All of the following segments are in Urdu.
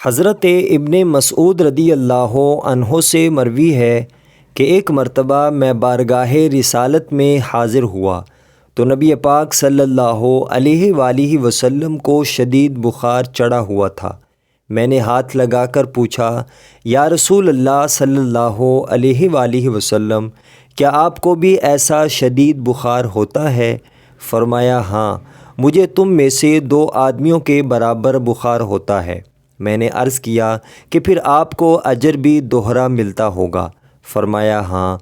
حضرت ابن مسعود رضی اللہ عنہ سے مروی ہے کہ ایک مرتبہ میں بارگاہ رسالت میں حاضر ہوا تو نبی پاک صلی اللہ علیہ وآلہ وسلم کو شدید بخار چڑھا ہوا تھا۔ میں نے ہاتھ لگا کر پوچھا، یا رسول اللہ صلی اللہ علیہ وآلہ وسلم، کیا آپ کو بھی ایسا شدید بخار ہوتا ہے؟ فرمایا، ہاں، مجھے تم میں سے 2 آدمیوں کے برابر بخار ہوتا ہے۔ میں نے عرض کیا کہ پھر آپ کو اجر بھی دوہرا ملتا ہوگا؟ فرمایا، ہاں،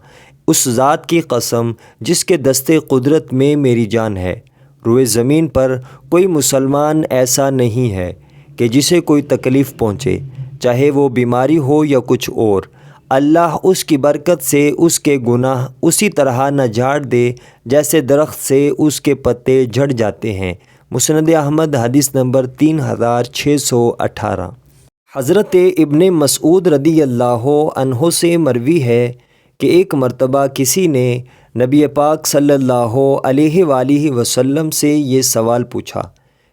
اس ذات کی قسم جس کے دست قدرت میں میری جان ہے، روئے زمین پر کوئی مسلمان ایسا نہیں ہے کہ جسے کوئی تکلیف پہنچے، چاہے وہ بیماری ہو یا کچھ اور، اللہ اس کی برکت سے اس کے گناہ اسی طرح نہ جھاڑ دے جیسے درخت سے اس کے پتے جھڑ جاتے ہیں۔ مسند احمد حدیث نمبر 3618۔ حضرت ابن مسعود رضی اللہ عنہ سے مروی ہے کہ ایک مرتبہ کسی نے نبی پاک صلی اللہ علیہ وآلہ وسلم سے یہ سوال پوچھا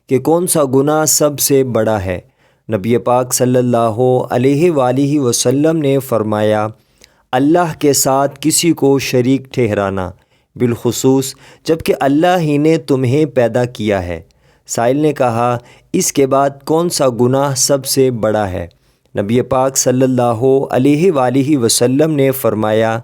کہ کون سا گناہ سب سے بڑا ہے؟ نبی پاک صلی اللہ علیہ وآلہ وسلم نے فرمایا، اللہ کے ساتھ کسی کو شریک ٹھہرانا، بالخصوص جب کہ اللہ ہی نے تمہیں پیدا کیا ہے۔ سائل نے کہا، اس کے بعد کون سا گناہ سب سے بڑا ہے؟ نبی پاک صلی اللہ علیہ وآلہ وسلم نے فرمایا،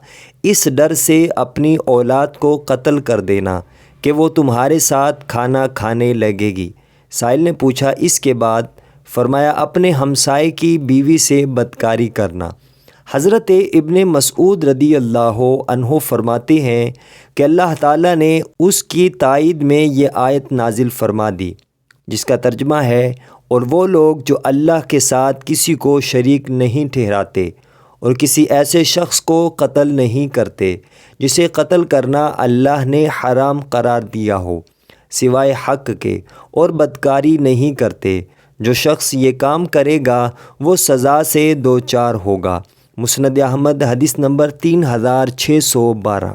اس ڈر سے اپنی اولاد کو قتل کر دینا کہ وہ تمہارے ساتھ کھانا کھانے لگے گی۔ سائل نے پوچھا، اس کے بعد؟ فرمایا، اپنے ہمسائے کی بیوی سے بدکاری کرنا۔ حضرت ابن مسعود رضی اللہ عنہ فرماتے ہیں کہ اللہ تعالیٰ نے اس کی تائید میں یہ آیت نازل فرما دی، جس کا ترجمہ ہے، اور وہ لوگ جو اللہ کے ساتھ کسی کو شریک نہیں ٹھہراتے اور کسی ایسے شخص کو قتل نہیں کرتے جسے قتل کرنا اللہ نے حرام قرار دیا ہو سوائے حق کے، اور بدکاری نہیں کرتے، جو شخص یہ کام کرے گا وہ سزا سے دوچار ہوگا۔ مسند احمد حدیث نمبر 3612۔